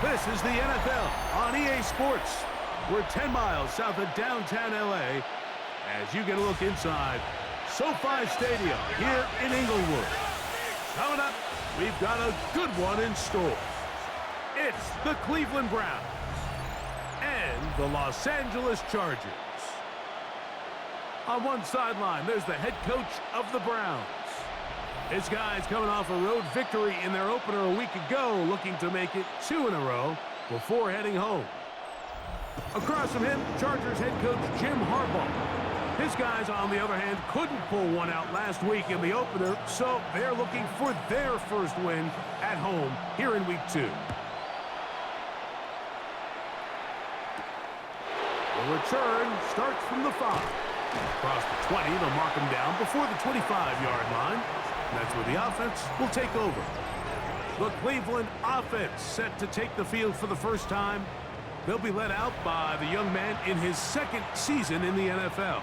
This is the NFL on EA Sports. We're 10 miles south of downtown LA as you get a look inside SoFi Stadium here in Inglewood. Coming up, we've got a good one in store. It's the Cleveland Browns and the Los Angeles Chargers. On one sideline, there's the head coach of the Browns. This guy's coming off a road victory in their opener a week ago, looking to make it 2 in a row before heading home. Across from him, Chargers head coach Jim Harbaugh. His guys, on the other hand, couldn't pull one out last week in the opener, so they're looking for their first win at home here in week 2. The return starts from the 5. Across the 20, they'll mark him down before the 25-yard line. And that's where the offense will take over. The Cleveland offense set to take the field for the first time. They'll be led out by the young man in his second season in the NFL.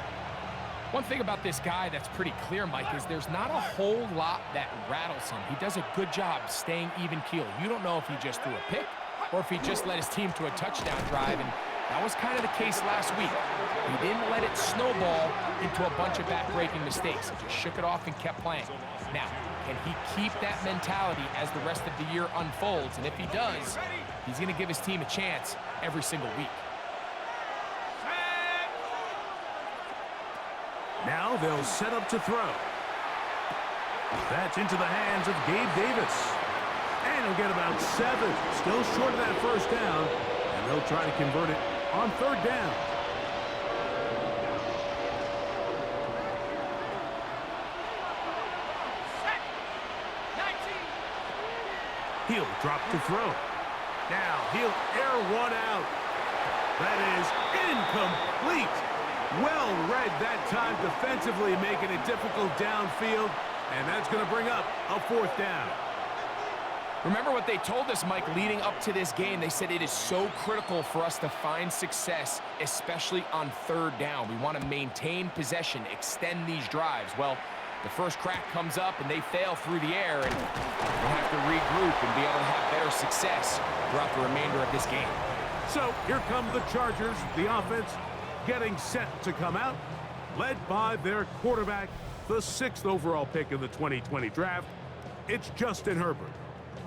One thing about this guy that's pretty clear, Mike, is there's not a whole lot that rattles him. He does a good job staying even keel. You don't know if he just threw a pick or if he just led his team to a touchdown drive, and that was kind of the case last week. He didn't let it snowball into a bunch of back-breaking mistakes. He just shook it off and kept playing. Now, can he keep that mentality as the rest of the year unfolds? And if he does, he's going to give his team a chance every single week. Now they'll set up to throw. That's into the hands of Gabe Davis. And he'll get about 7. Still short of that first down. And they'll try to convert it on 3rd down. He'll drop to throw. Now he'll air one out. That is incomplete. Well read that time defensively, making it difficult downfield. And that's going to bring up a 4th down. Remember what they told us, Mike, leading up to this game. They said it is so critical for us to find success, especially on 3rd down. We want to maintain possession, extend these drives. Well, the first crack comes up and they fail through the air, and we'll have to regroup and be able to have better success throughout the remainder of this game. So here come the Chargers, the offense getting set to come out, led by their quarterback, the 6th overall pick in the 2020 draft. It's Justin Herbert.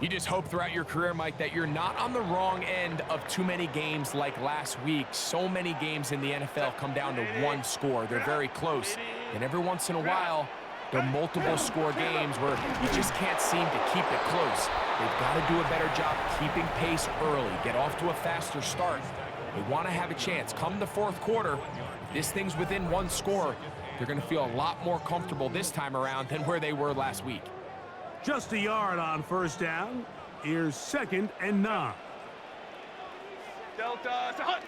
You just hope throughout your career, Mike, that you're not on the wrong end of too many games like last week. So many games in the NFL come down to one score. They're very close. And every once in a while, there are multiple score games where you just can't seem to keep it close. They've got to do a better job keeping pace early, get off to a faster start. They want to have a chance. Come the 4th quarter, if this thing's within 1 score, they're going to feel a lot more comfortable this time around than where they were last week. Just a yard on 1st down. Here's 2nd and 9. Delta to Hunt.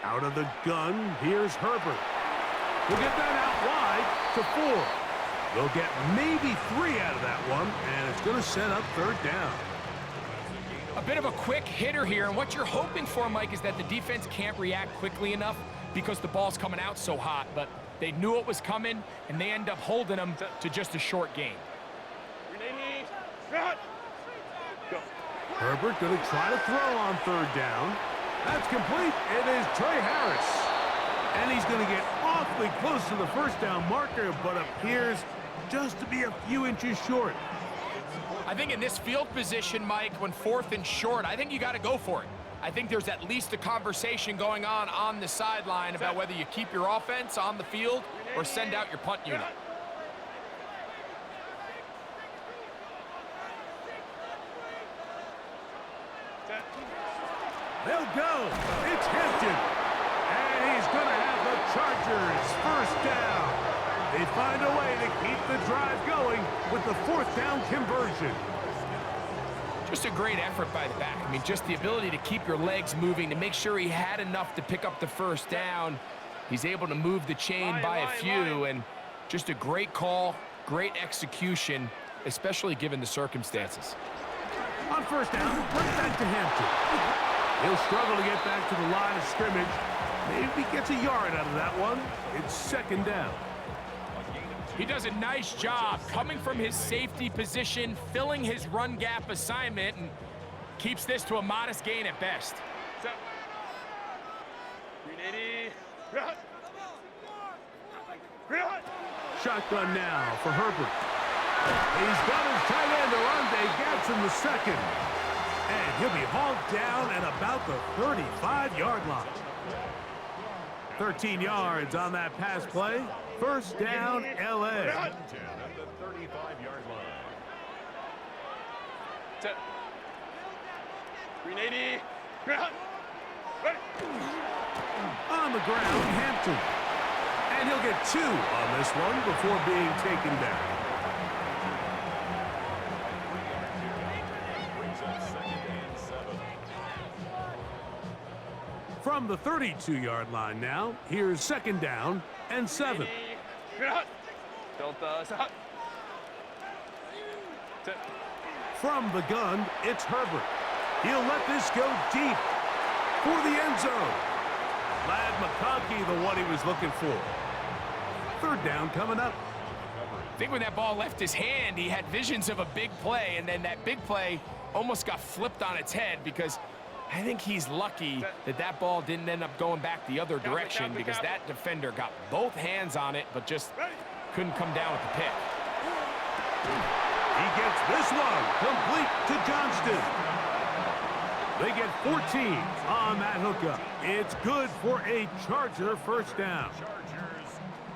Out of the gun, here's Herbert. He'll get that out wide to 4. They'll get maybe 3 out of that one, and it's going to set up 3rd down. A bit of a quick hitter here, and what you're hoping for, Mike, is that the defense can't react quickly enough because the ball's coming out so hot, but they knew it was coming, and they end up holding them to just a short game. Herbert going to try to throw on 3rd down. That's complete. It is Trey Harris. And he's going to get awfully close to the first down marker, but appears just to be a few inches short. I think in this field position, Mike, when 4th and short, I think you got to go for it. I think there's at least a conversation going on the sideline about whether you keep your offense on the field or send out your punt unit. They'll go. It's Hampton. And he's going to have the Chargers first down. They find a way to keep the drive going with the 4th down conversion. Just a great effort by the back. I mean, just the ability to keep your legs moving, to make sure he had enough to pick up the first down. He's able to move the chain by a few, and just a great call, great execution, especially given the circumstances. On 1st down, right back to Hampton. He'll struggle to get back to the line of scrimmage. Maybe gets a yard out of that one. It's 2nd down. He does a nice job coming from his safety position, filling his run gap assignment, and keeps this to a modest gain at best. Shotgun now for Herbert. He's got his tight end, Arande Gadsden the second. And he'll be hauled down at about the 35-yard line. 13 yards on that pass play. First down, L.A. At the 35-yard line. 380. On the ground, Hampton. And he'll get 2 on this one before being taken down. From the 32-yard line now, here's second down and 7. From the gun, it's Herbert. He'll let this go deep for the end zone. Lad McConkey, the one he was looking for. Third down coming up. I think when that ball left his hand, he had visions of a big play, and then that big play almost got flipped on its head because I think he's lucky that that ball didn't end up going back the other direction because that defender got both hands on it but just couldn't come down with the pick. He gets this one complete to Johnston. They get 14 on that hookup. It's good for a Charger first down.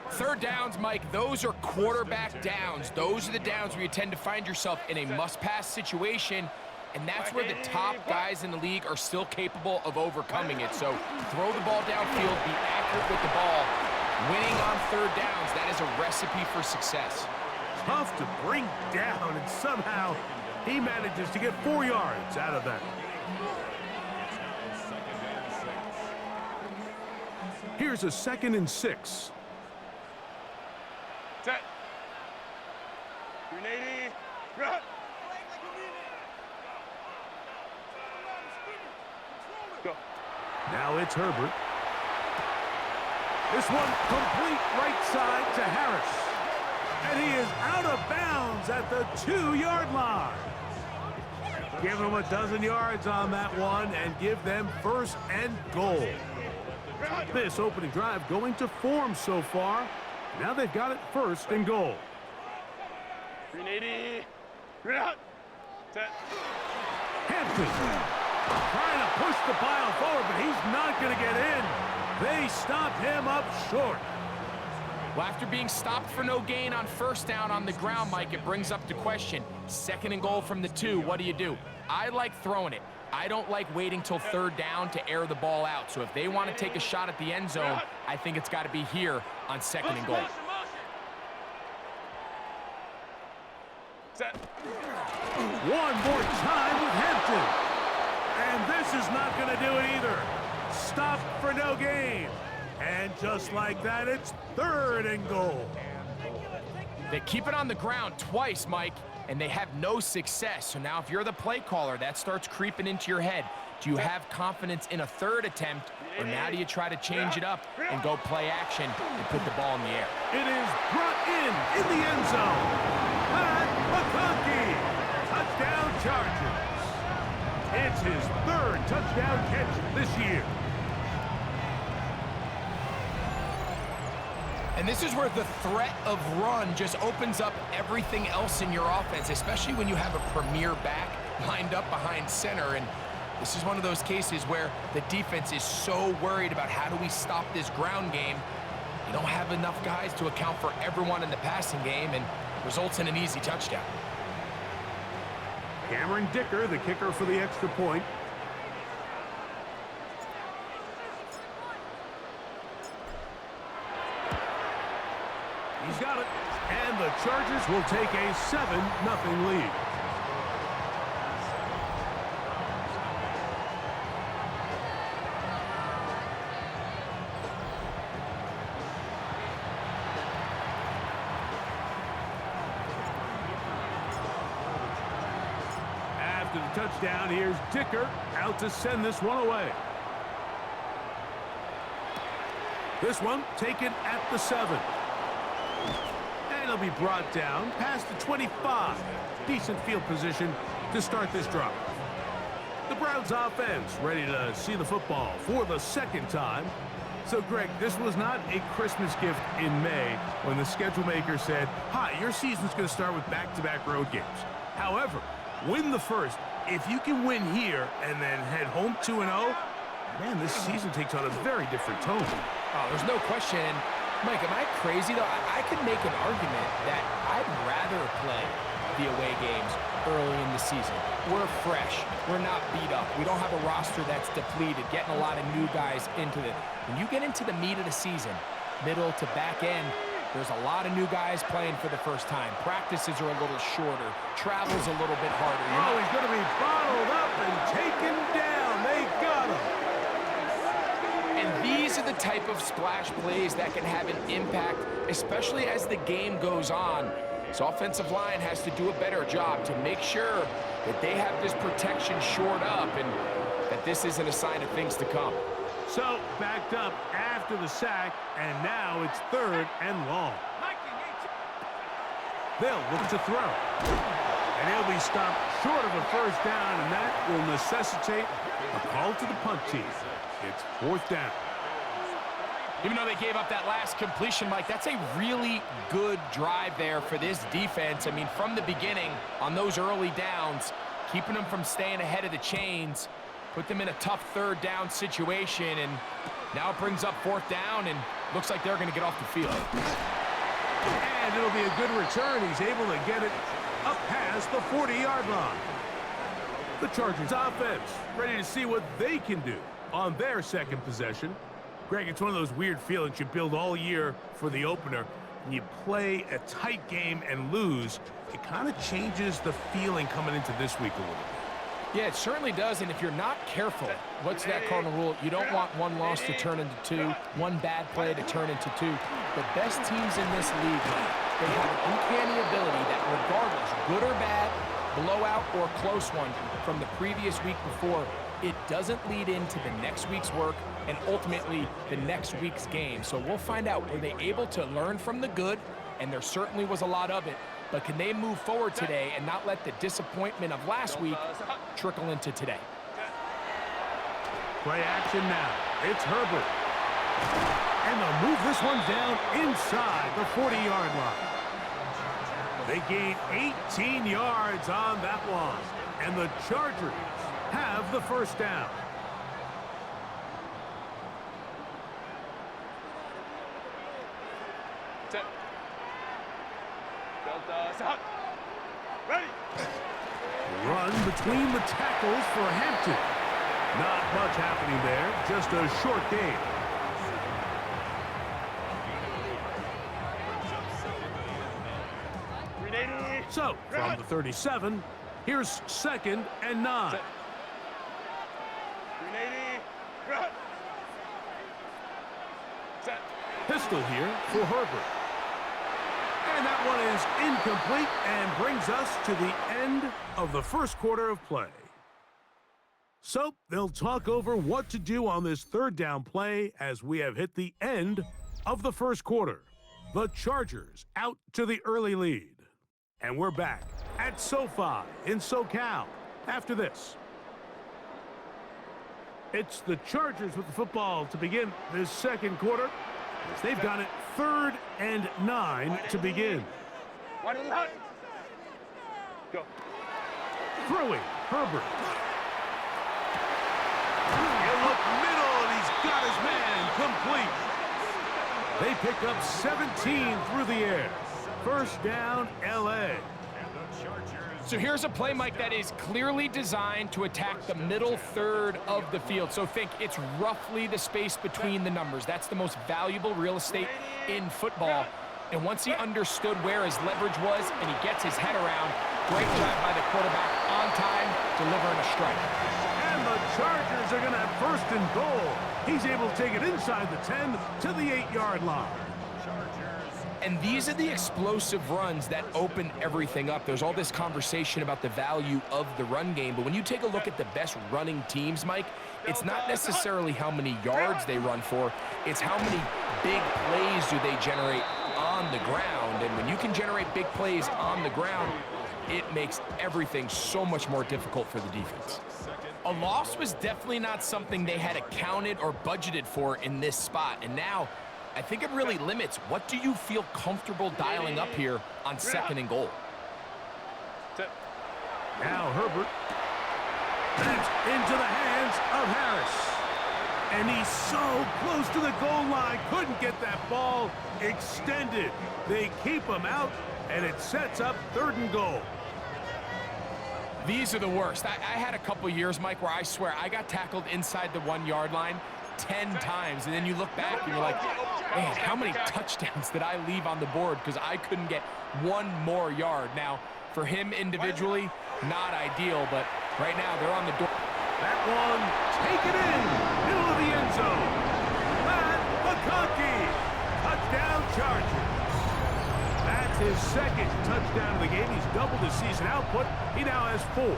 Third downs, Mike, those are quarterback downs. Those are the downs where you tend to find yourself in a must-pass situation, and that's where the top guys in the league are still capable of overcoming it. So throw the ball downfield, be accurate with the ball. Winning on third downs, that is a recipe for success. Tough to bring down, and somehow he manages to get 4 yards out of that. Here's a 2nd and 6. Set. 380. Go. Now it's Herbert. This one complete right side to Harris. And he is out of bounds at the 2-yard line. Give them a dozen yards on that one and give them first and goal. This opening drive going to form so far. Now they've got it first and goal. 380. Set. Hampton trying to push the pile forward, but he's not going to get in. They stopped him up short. Well, after being stopped for no gain on first down on the ground, Mike, it brings up the question. 2nd and goal from the 2, what do? I like throwing it. I don't like waiting till third down to air the ball out. So if they want to take a shot at the end zone, I think it's got to be here on 2nd and goal. Set. One more time with Hampton. And this is not going to do it either. Stop for no gain. And just like that, it's 3rd and goal. They keep it on the ground twice, Mike, and they have no success. So now if you're the play caller, that starts creeping into your head. Do you have confidence in a 3rd attempt, or now do you try to change it up and go play action and put the ball in the air? It is brought in the end zone. Pat McConkey, touchdown Chargers. It's his 3rd touchdown catch this year. And this is where the threat of run just opens up everything else in your offense, especially when you have a premier back lined up behind center. And this is one of those cases where the defense is so worried about how do we stop this ground game. You don't have enough guys to account for everyone in the passing game, and results in an easy touchdown. Cameron Dicker, the kicker for the extra point. He's got it. And the Chargers will take a 7-0 lead. After the touchdown, here's Dicker out to send this one away. This one taken at the 7. And they'll be brought down past the 25. Decent field position to start this drive. The Browns offense ready to see the football for the second time. So, Greg, this was not a Christmas gift in May when the schedule maker said, hi, your season's going to start with back-to-back road games. However, win the first. If you can win here and then head home 2-0, man, this season takes on a very different tone. Oh, there's no question. And Mike, am I crazy, though? I could make an argument that I'd rather play the away games early in the season. We're fresh. We're not beat up. We don't have a roster that's depleted, getting a lot of new guys into it. When you get into the meat of the season, middle to back end, there's a lot of new guys playing for the first time. Practices are a little shorter. Travel's a little bit harder. Oh, he's going to be bottled up and taken down. They got him. And these are the type of splash plays that can have an impact, especially as the game goes on. So offensive line has to do a better job to make sure that they have this protection shored up and that this isn't a sign of things to come. So, backed up after the sack, and now it's 3rd and long. They'll look to throw. And he'll be stopped short of a first down, and that will necessitate a call to the punt team. It's 4th down. Even though they gave up that last completion, Mike, that's a really good drive there for this defense. I mean, from the beginning, on those early downs, keeping them from staying ahead of the chains, put them in a tough 3rd down situation, and now it brings up 4th down, and looks like they're going to get off the field. And it'll be a good return. He's able to get it up past the 40-yard line. The Chargers offense ready to see what they can do on their second possession. Greg, it's one of those weird feelings you build all year for the opener. And you play a tight game and lose, it kind of changes the feeling coming into this week a little bit. Yeah, it certainly does, and if you're not careful, what's that cardinal rule? You don't want one loss to turn into 2, one bad play to turn into 2. The best teams in this league, they have an uncanny ability that regardless, good or bad, blowout or close one from the previous week before, it doesn't lead into the next week's work and ultimately the next week's game. So we'll find out, were they able to learn from the good? And there certainly was a lot of it. But can they move forward today and not let the disappointment of last week trickle into today? Play action now. It's Herbert. And they'll move this one down inside the 40-yard line. They gain 18 yards on that one. And the Chargers have the first down. Ready. Run between the tackles for Hampton. Not much happening there, just a short game. So, from the 37, here's 2nd and 9. Pistol here for Herbert. And that one is incomplete and brings us to the end of the first quarter of play. So they'll talk over what to do on this 3rd down play as we have hit the end of the first quarter. The Chargers out to the early lead. And we're back at SoFi in SoCal after this. It's the Chargers with the football to begin this second quarter. They've got it 3rd and 9 to begin. Go. Throwing, Herbert. He'll look middle, and he's got his man complete. They pick up 17 through the air. First down, L.A. So here's a play, Mike, that is clearly designed to attack the middle 3rd of the field. So think it's roughly the space between the numbers. That's the most valuable real estate in football. And once he understood where his leverage was and he gets his head around, great job by the quarterback on time, delivering a strike. And the Chargers are going to have 1st and goal. He's able to take it inside the 10 to the 8-yard line. And these are the explosive runs that open everything up. There's all this conversation about the value of the run game, but when you take a look at the best running teams, Mike, it's not necessarily how many yards they run for, it's how many big plays do they generate on the ground. ground. And when you can generate big plays on the ground, it makes everything so much more difficult for the defense. A loss was definitely not something they had accounted or budgeted for in this spot. And now, I think it really limits. What do you feel comfortable dialing up here on 2nd and goal? Now Herbert. That's into the hands of Harris. And he's so close to the goal line. Couldn't get that ball extended. They keep him out, and it sets up 3rd and goal. These are the worst. I had a couple years, Mike, where I swear I got tackled inside the 1-yard line 10 times. And then you look back and you're like, man, how many touchdowns did I leave on the board because I couldn't get 1 more yard? Now, for him individually, not ideal, but right now they're on the door. That one, take it in, middle of the end zone. Matt McConkey, touchdown Chargers. That's his 2nd touchdown of the game. He's doubled his season output. He now has 4.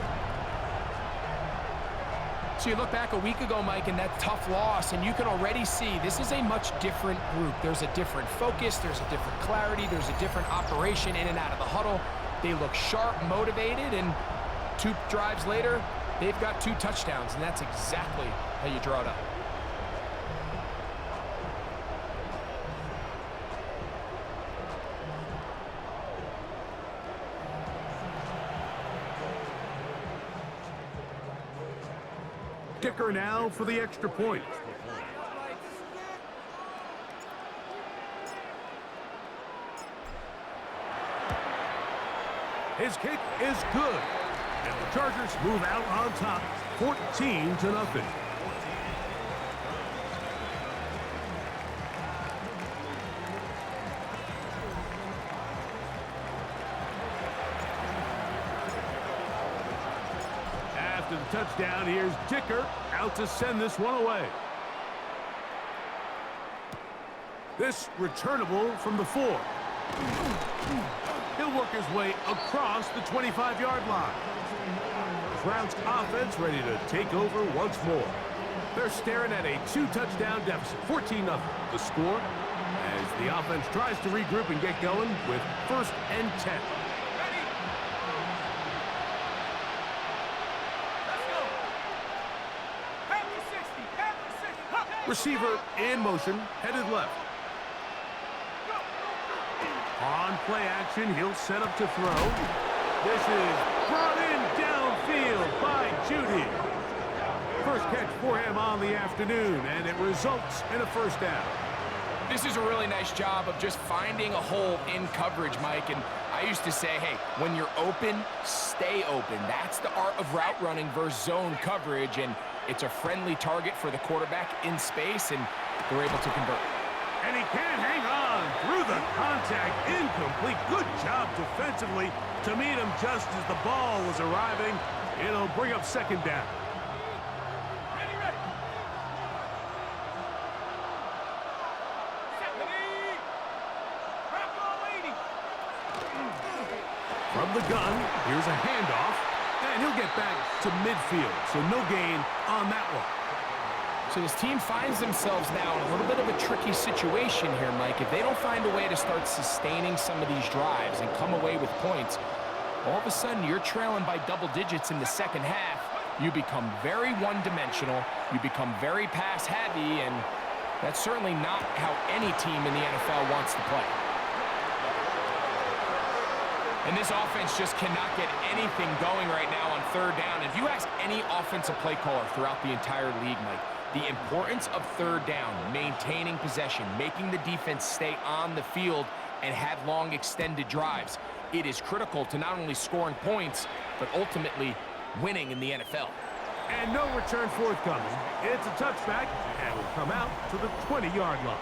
So you look back a week ago, Mike, and that tough loss, and you can already see this is a much different group. There's a different focus, there's a different clarity, there's a different operation in and out of the huddle. They look sharp, motivated, and 2 drives later, they've got 2 touchdowns, and that's exactly how you draw it up. Kicker now for the extra point. His kick is good. And the Chargers move out on top, 14-0. After the touchdown, here's Dicker out to send this one away. This returnable from the 4. He'll work his way across the 25-yard line. Browns offense ready to take over once more. They're staring at a 2-touchdown deficit, 14-0. The score as the offense tries to regroup and get going with 1st and 10. Receiver in motion, headed left. On play action, he'll set up to throw. This is brought in downfield by Judy. First catch for him on the afternoon, and it results in a 1st down. This is a really nice job of just finding a hole in coverage, Mike. And I used to say, hey, when you're open, stay open. That's the art of route running versus zone coverage, and it's a friendly target for the quarterback in space, and they're able to convert. And he can't hang on through the contact. Incomplete. Good job defensively to meet him just as the ball was arriving. It'll bring up 2nd down. From the gun, here's a handoff, and he'll get back to midfield, so no gain on that one. So this team finds themselves now in a little bit of a tricky situation here, Mike. If they don't find a way to start sustaining some of these drives and come away with points, all of a sudden you're trailing by double digits in the 2nd half. You become very one-dimensional, you become very pass-heavy, and that's certainly not how any team in the NFL wants to play. And this offense just cannot get anything going right now on 3rd down. If you ask any offensive play caller throughout the entire league, Mike, the importance of 3rd down, maintaining possession, making the defense stay on the field and have long extended drives, it is critical to not only scoring points, but ultimately winning in the NFL. And no return forthcoming. It's a touchback, and will come out to the 20-yard line.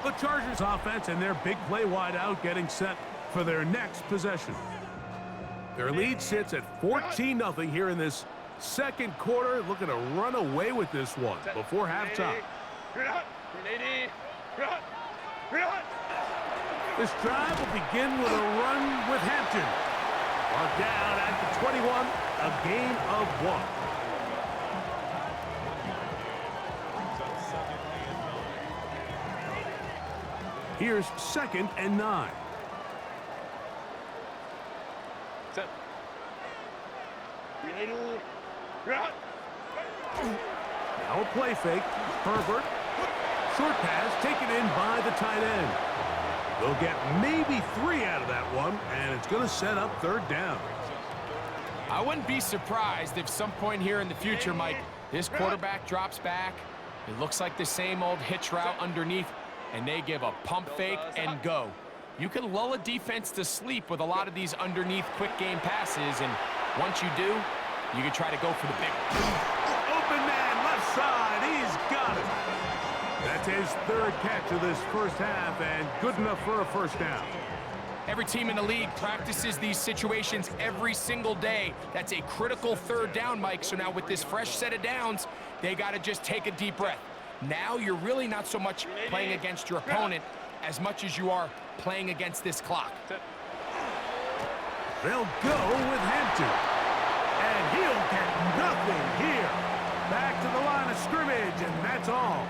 The Chargers offense and their big play wideout getting set for their next possession. Their lead sits at 14-0 here in this 2nd quarter. Looking to run away with this one before halftime. This drive will begin with a run with Hampton. On down at the 21, a gain of 1. Here's 2nd and 9. Set. Right. Now a play fake. Herbert. Short pass taken in by the tight end. They'll get maybe 3 out of that one, and it's going to set up 3rd down. I wouldn't be surprised if some point here in the future, Mike, this quarterback drops back. It looks like the same old hitch route underneath, and they give a pump fake and go. You can lull a defense to sleep with a lot of these underneath quick game passes, and once you do, you can try to go for the big one. Open man, left side. He's got it. That's his 3rd catch of this first half, and good enough for a 1st down. Every team in the league practices these situations every single day. That's a critical 3rd down, Mike. So now with this fresh set of downs, they got to just take a deep breath. Now you're really not so much playing against your opponent as much as you are playing against this clock. They'll go with Hampton. And he'll get nothing here. Back to the line of scrimmage, and that's all.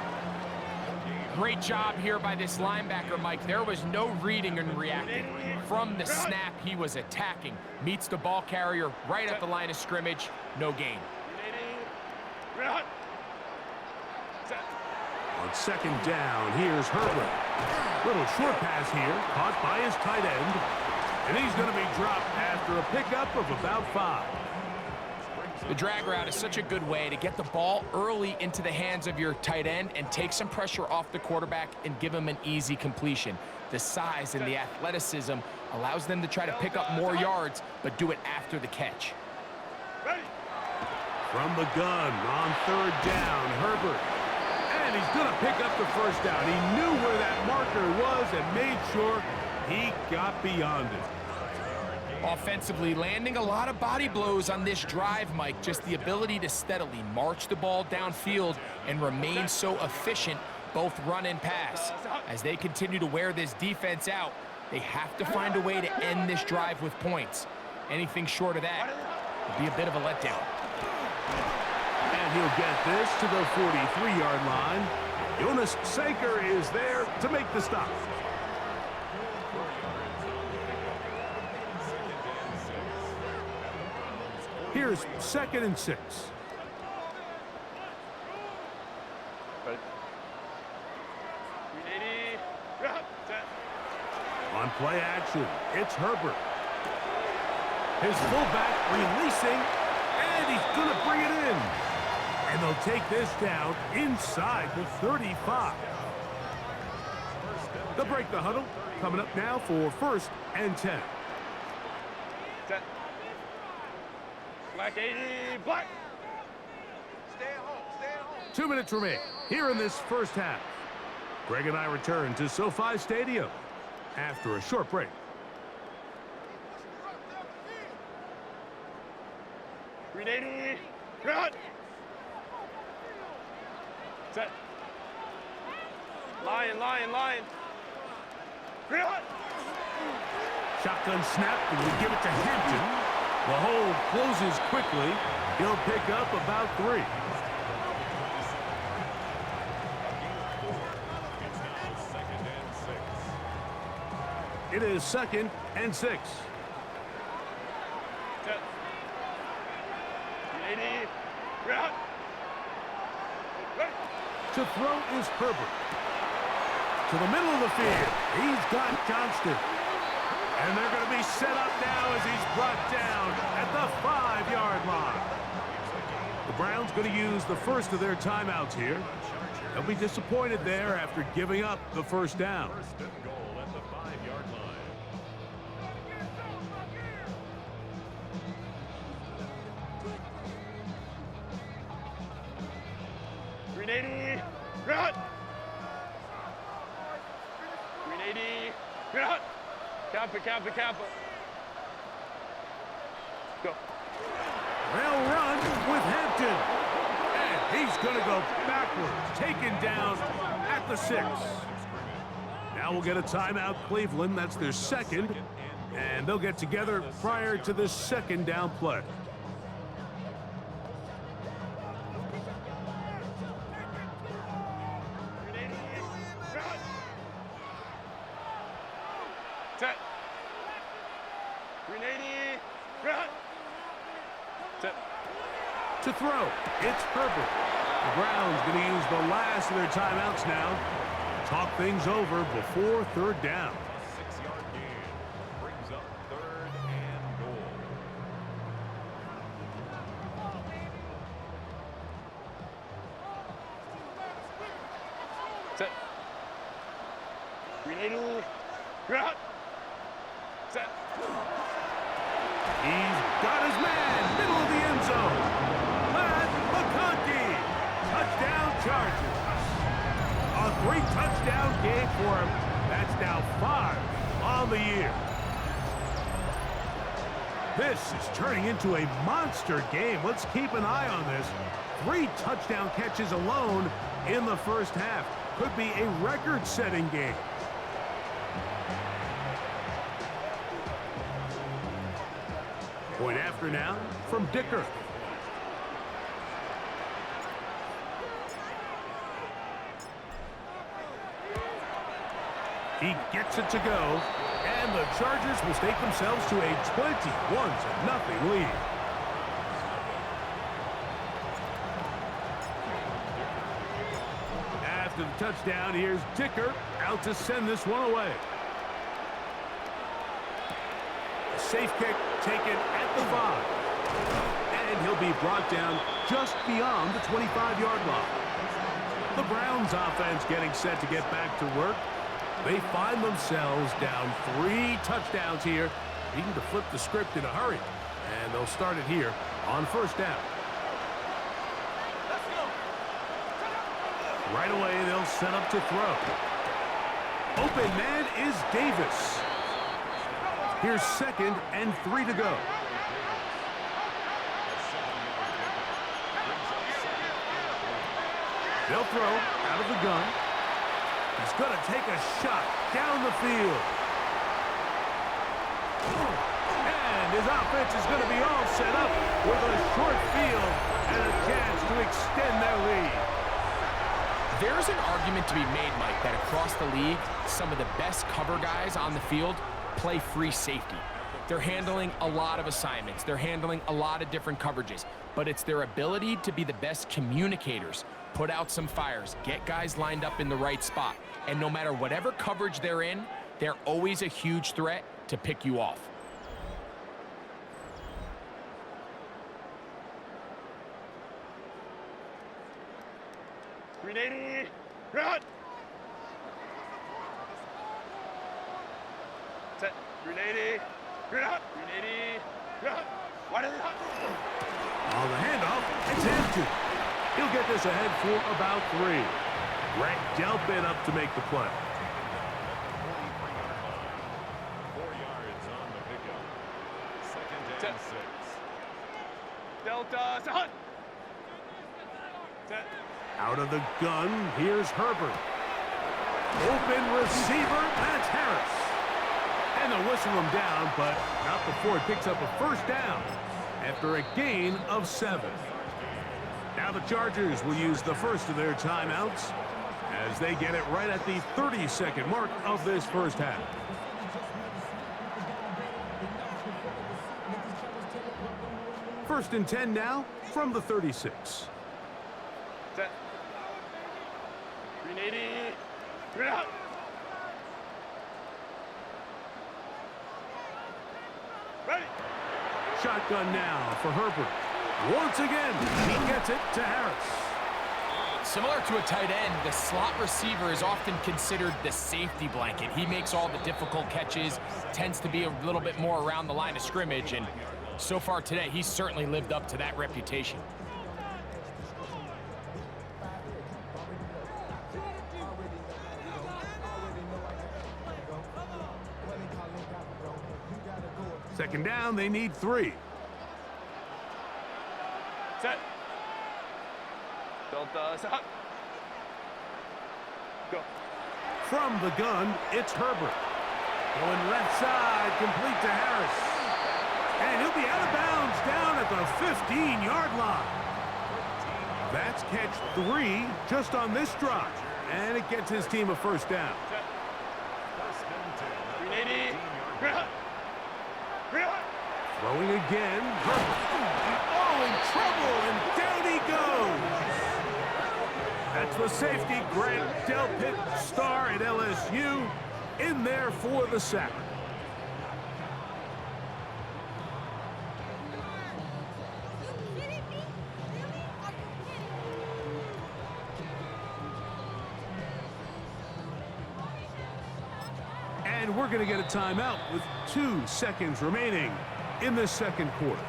Great job here by this linebacker, Mike. There was no reading and reacting. From the snap, he was attacking. Meets the ball carrier right at the line of scrimmage. No gain. On 2nd down, here's Herbert. Little short pass here, caught by his tight end. And he's going to be dropped after a pickup of about 5. The drag route is such a good way to get the ball early into the hands of your tight end and take some pressure off the quarterback and give him an easy completion. The size and the athleticism allows them to try to pick up more yards, but do it after the catch. From the gun on 3rd down, Herbert. And he's going to pick up the 1st down. He knew where that marker was and made sure he got beyond it. Offensively, landing a lot of body blows on this drive, Mike. Just the ability to steadily march the ball downfield and remain so efficient, both run and pass. As they continue to wear this defense out, they have to find a way to end this drive with points. Anything short of that would be a bit of a letdown. And he'll get this to the 43-yard line. Jonas Sanker is there to make the stop. Here's 2nd and 6. On play action, it's Herbert. His fullback releasing, and he's going to bring it in. And they'll take this down inside the 35. They'll break the huddle. Coming up now for 1st and 10. Set. Black 80, black. Stay at home, stay at home. 2 minutes remain here in this first half. Greg and I return to SoFi Stadium after a short break. Green 80, cut. Set. Lion, lion, lion. Cut. Shotgun snap, and we give it to Hampton. The hold closes quickly. He'll pick up about 3. It is 2nd and 6. Set. 80, cut. To throw is Herbert. To the middle of the field. He's got Johnston. And they're going to be set up now as he's brought down at the 5-yard line. The Browns going to use the first of their timeouts here. They'll be disappointed there after giving up the 1st down. First and goal at the 5-yard line. Green 80, cut. Green 80, cut. Kappa, kappa, kappa. Go. They'll run with Hampton. And he's going to go backwards, taken down at the 6. Now we'll get a timeout, Cleveland. That's their 2nd. And they'll get together prior to the 2nd down play. Set. To throw, it's Herbert. The Browns going to use the last of their timeouts now. Talk things over before third down. A 6-yard gain brings up 3rd and goal. Set. 380. Out. Set. He's got his man, middle of the end zone. Matt McConkey, touchdown Chargers. A 3-touchdown game for him. That's now 5 on the year. This is turning into a monster game. Let's keep an eye on this. 3 touchdown catches alone in the first half. Could be a record-setting game. Point after now from Dicker. He gets it to go, and the Chargers will stake themselves to a 21-0 lead. After the touchdown, here's Dicker out to send this one away. Safe kick taken at the 5. And he'll be brought down just beyond the 25-yard line. The Browns offense getting set to get back to work. They find themselves down 3 touchdowns here, needing to flip the script in a hurry. And they'll start it here on first down. Right away, they'll set up to throw. Open man is Davis. Here's 2nd and 3 to go. They'll throw out of the gun. He's going to take a shot down the field. And his offense is going to be all set up with a short field and a chance to extend their lead. There's an argument to be made, Mike, that across the league, some of the best cover guys on the field play free safety. They're handling a lot of assignments. They're handling a lot of different coverages. But it's their ability to be the best communicators, put out some fires, get guys lined up in the right spot. And no matter whatever coverage they're in, they're always a huge threat to pick you off. Run. Set. 380. Run. 380. Run. What is it? On the handoff, it's empty. He'll get this ahead for about 3. Greg Delpit up to make the play. 4 yards on the pickup. 2nd and 6. Delta. Set. Set. Out of the gun, here's Herbert. Open receiver, that's Harris. And they'll whistle him down, but not before he picks up a first down after a gain of 7. Now the Chargers will use the first of their timeouts as they get it right at the 30-second mark of this first half. First and 10 now from the 36. Set. 380. Run. Ready. Shotgun now for Herbert. Once again, he gets it to Harris. Similar to a tight end, the slot receiver is often considered the safety blanket. He makes all the difficult catches, tends to be a little bit more around the line of scrimmage, and so far today, he's certainly lived up to that reputation. Second down, they need 3. Set. Delta. Set. Go. From the gun, it's Herbert. Going left side, complete to Harris. And he'll be out of bounds down at the 15-yard line. That's catch 3 just on this drive. And it gets his team a first down. 380. Throwing again. Herbert. Oh, trouble, and down he goes. That's the safety, Grant Delpit, star at LSU, in there for the sack. And we're going to get a timeout with 2 seconds remaining in this second quarter.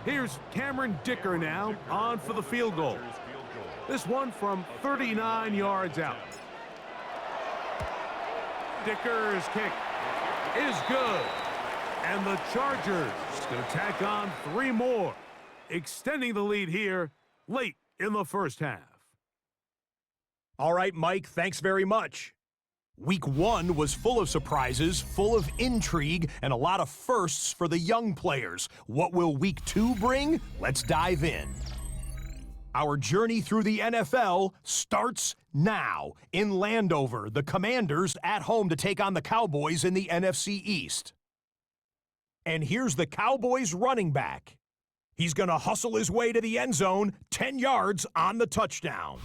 Here's Cameron Dicker now on for the field goal. This one from 39 yards out. Dicker's kick is good. And the Chargers going to tack on 3 more, extending the lead here late in the first half. All right, Mike, thanks very much. Week 1 was full of surprises, full of intrigue, and a lot of firsts for the young players. What will Week 2 bring? Let's dive in. Our journey through the NFL starts now. In Landover, the Commanders at home to take on the Cowboys in the NFC East. And here's the Cowboys running back. He's going to hustle his way to the end zone, 10 yards on the touchdown.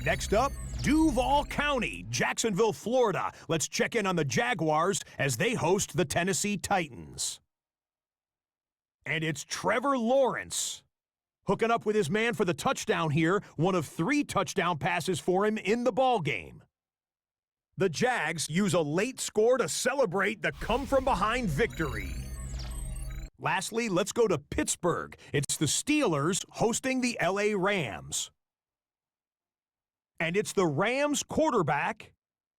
Next up, Duval County, Jacksonville, Florida. Let's check in on the Jaguars as they host the Tennessee Titans. And it's Trevor Lawrence hooking up with his man for the touchdown here, one of 3 touchdown passes for him in the ballgame. The Jags use a late score to celebrate the come-from-behind victory. Lastly, let's go to Pittsburgh. It's the Steelers hosting the LA Rams. And it's the Rams quarterback.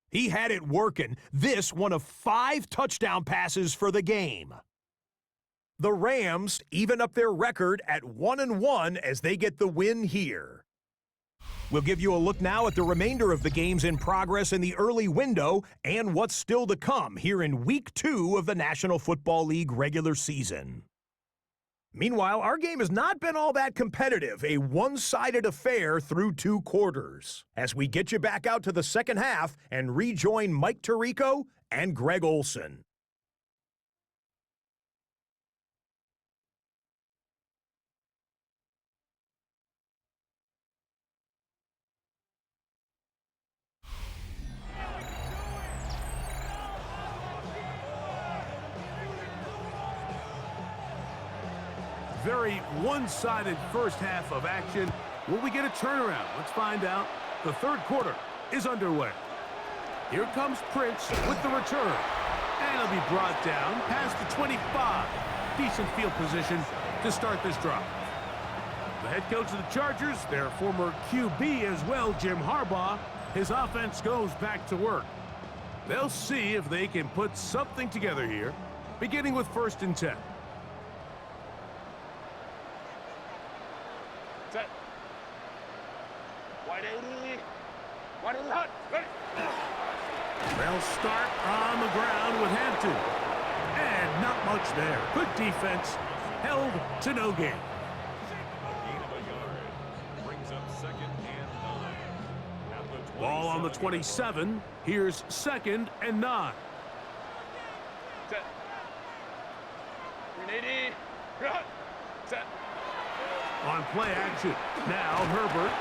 He had it working. This one of 5 touchdown passes for the game. The Rams even up their record at 1-1 as they get the win here. We'll give you a look now at the remainder of the games in progress in the early window and what's still to come here in Week 2 of the National Football League regular season. Meanwhile, our game has not been all that competitive, a one-sided affair through 2 quarters. As we get you back out to the second half and rejoin Mike Tirico and Greg Olson. Very one-sided first half of action. Will we get a turnaround? Let's find out. The third quarter is underway. Here comes Prince with the return. And he'll be brought down past the 25. Decent field position to start this drive. The head coach of the Chargers, their former QB as well, Jim Harbaugh, his offense goes back to work. They'll see if they can put something together here, beginning with 1st and 10. Set. Wide 80. Wide 80 hot. Ready. They'll start on the ground with Hampton. And not much there. Good defense. Held to no gain. Gain of a yard. Brings up 2nd and 9. At the Ball on the 27. Here's 2nd and 9. Set. 380. Hot. Set. On play action. Now Herbert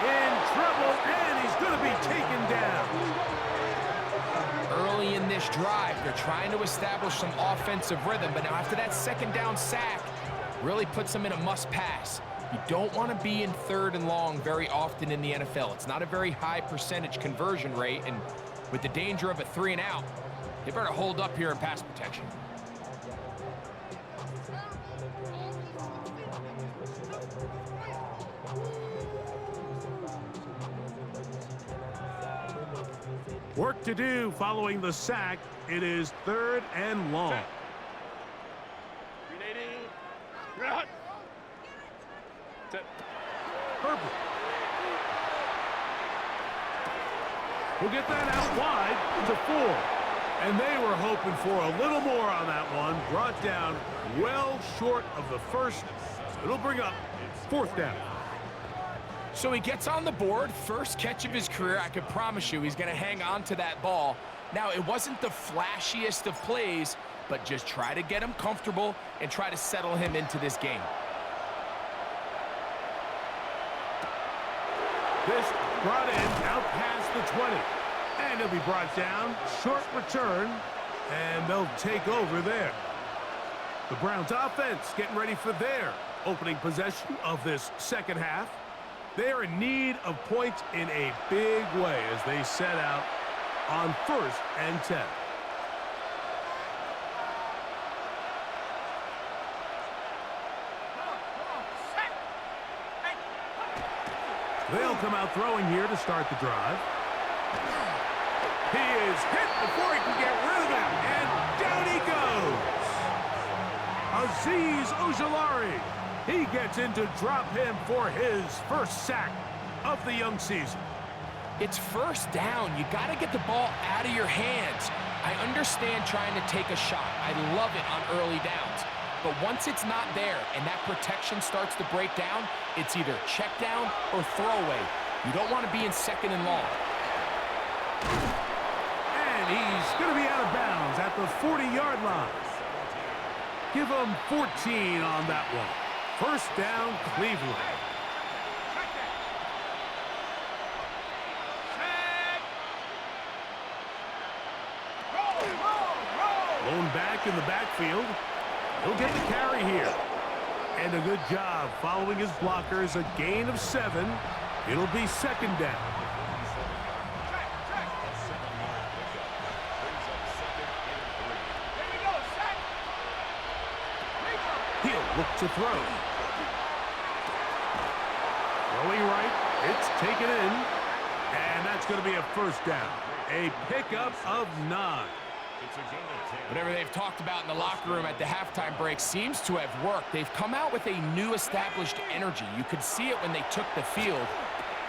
in trouble, and he's going to be taken down. Early in this drive, they're trying to establish some offensive rhythm, but now after that 2nd down sack, really puts them in a must-pass. You don't want to be in 3rd and long very often in the NFL. It's not a very high percentage conversion rate, and with the danger of a 3-and-out, they better hold up here in pass protection. Work to do following the sack. It is 3rd and long. 380. Hot. Set. Herbert will get that out wide to 4. And they were hoping for a little more on that one. Brought down well short of the first. So it'll bring up 4th down. So he gets on the board, first catch of his career. I can promise you he's going to hang on to that ball. Now, it wasn't the flashiest of plays, but just try to get him comfortable and try to settle him into this game. This brought in out past the 20. And he'll be brought down. Short return. And they'll take over there. The Browns offense getting ready for their opening possession of this second half. They are in need of points in a big way as they set out on 1st and 10. They'll come out throwing here to start the drive. He is hit before he can get rid of it, and down he goes. Azeez Ojulari. He gets in to drop him for his first sack of the young season. It's first down. You got to get the ball out of your hands. I understand trying to take a shot. I love it on early downs. But once it's not there and that protection starts to break down, it's either check down or throwaway. You don't want to be in 2nd and long. And he's going to be out of bounds at the 40-yard line. Give him 14 on that one. First down, Cleveland. Blown back in the backfield. He'll get the carry here. And a good job following his blockers. A gain of 7. It'll be 2nd down. He'll look to throw. Throwing right. It's taken in. And that's going to be a first down. A pickup of 9. Whatever they've talked about in the locker room at the halftime break seems to have worked. They've come out with a new established energy. You could see it when they took the field.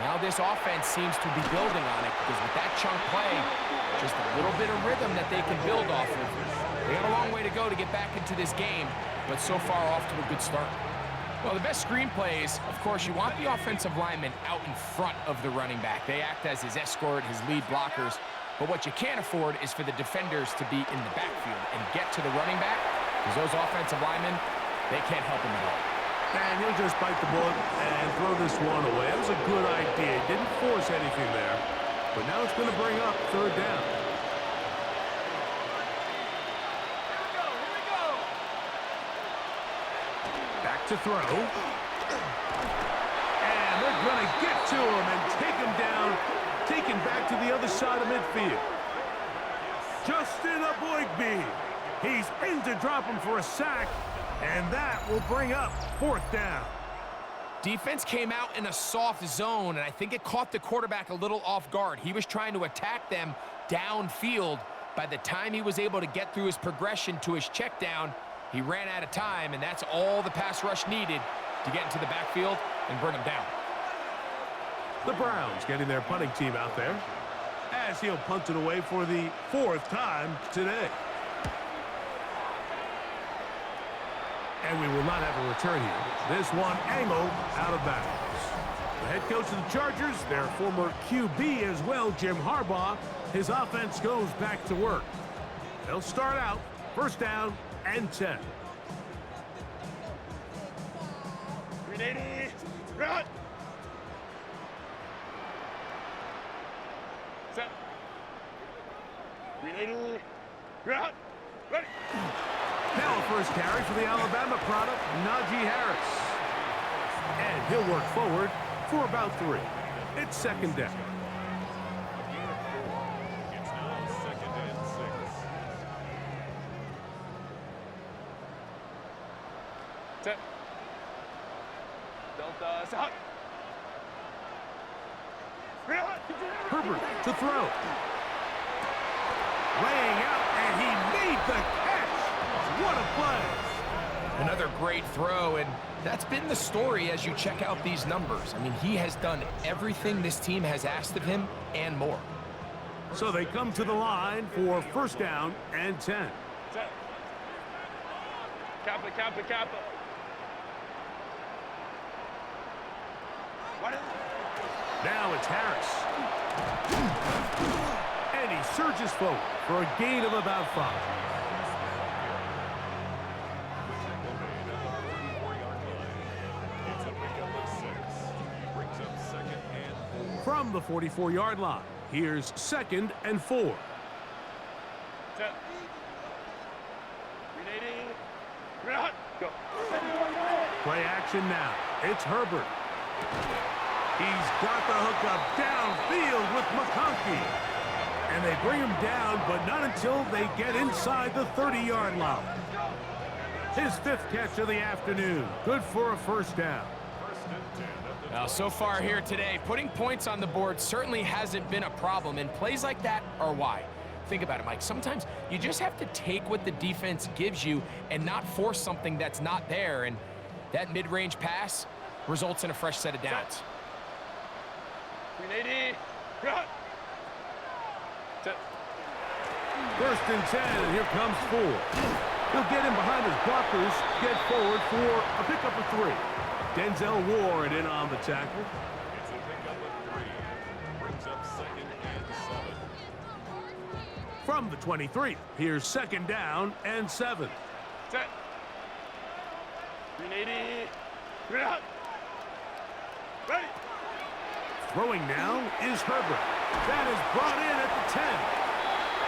Now this offense seems to be building on it because with that chunk play, just a little bit of rhythm that they can build off of. They got a long way to go to get back into this game, but so far off to a good start. Well, the best screen plays, of course, you want the offensive lineman out in front of the running back. They act as his escort, his lead blockers. But what you can't afford is for the defenders to be in the backfield and get to the running back, because those offensive linemen, they can't help him at all. And he'll just bite the bullet and throw this one away. It was a good idea. Didn't force anything there. But now it's going to bring up 3rd down. Back to throw. And they're going to get to him and take him down. Taken back to the other side of midfield. Justin Aboigbe. He's in to drop him for a sack, and that will bring up 4th down. Defense came out in a soft zone, and I think it caught the quarterback a little off guard. He was trying to attack them downfield. By the time he was able to get through his progression to his check down, he ran out of time, and that's all the pass rush needed to get into the backfield and bring him down. The Browns getting their punting team out there as he'll punt it away for the 4th time today. And we will not have a return here. This one angled out of bounds. The head coach of the Chargers, their former QB as well, Jim Harbaugh, his offense goes back to work. They'll start out 1st down and 10. 380. Run. Set. 380. Run. Ready. Now a first carry for the Alabama product, Najee Harris. And he'll work forward for about 3. It's 2nd down. It's now 2nd and 6. Set. Delta. Set. Herbert to throw. Laying out, and he made the catch. What a play. Another great throw, and that's been the story as you check out these numbers. I mean, he has done everything this team has asked of him and more. So they come to the line for 1st down and 10. Set. Kappa, kappa, kappa. What is it? Now it's Harris. And he surges forward for a gain of about 5. It's a pickup of 6. Brings up second and 4. From the 44-yard line, here's 2nd and 4. Set. Ready. Run. Go. Play action now. It's Herbert. He's got the hookup downfield with McConkey. And they bring him down, but not until they get inside the 30-yard line. His 5th catch of the afternoon. Good for a first down. Now, so far here today, putting points on the board certainly hasn't been a problem, and plays like that are why. Think about it, Mike. Sometimes you just have to take what the defense gives you and not force something that's not there, and that mid-range pass results in a fresh set of downs. Ready. Run. Set. 1st and 10, and here comes 4. He'll get in behind his blockers, get forward for a pickup of 3. Denzel Ward in on the tackle. It's a pickup of 3. Brings up second and 7. From the 23, here's 2nd down and 7. Set. Ready. Run. Ready. Throwing now is Herbert. That is brought in at the 10.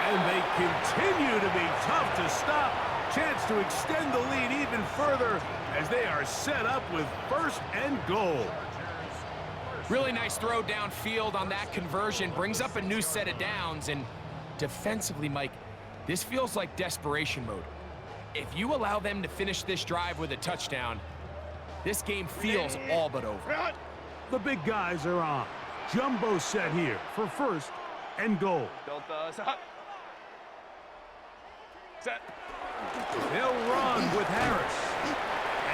And they continue to be tough to stop. Chance to extend the lead even further as they are set up with 1st and goal. Really nice throw downfield on that conversion. Brings up a new set of downs, and defensively, Mike, this feels like desperation mode. If you allow them to finish this drive with a touchdown, this game feels all but over. Run. The big guys are on. Jumbo set here for 1st and goal. Delta. Stop. Set. They'll run with Harris.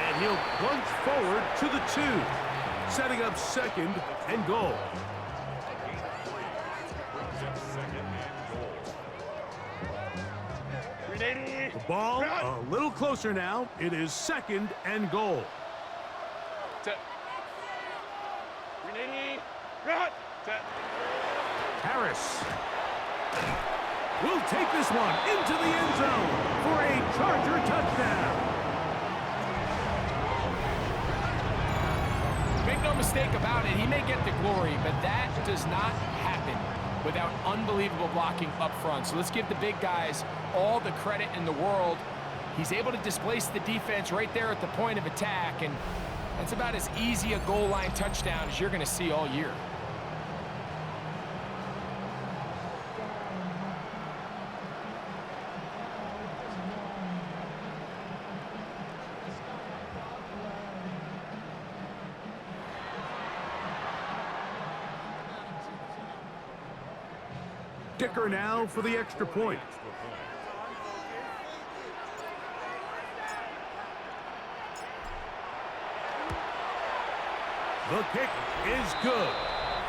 And he'll plunge forward to the 2. Setting up 2nd and goal. Brings up second and goal. Ready. The ball a little closer now. It is 2nd and goal. Set. Ready. Run. Set. Harris will take this one into the end zone for a Charger touchdown. Make no mistake about it, he may get the glory, but that does not happen without unbelievable blocking up front. So let's give the big guys all the credit in the world. He's able to displace the defense right there at the point of attack, and that's about as easy a goal line touchdown as you're going to see all year. Kicker now for the extra point. The kick is good.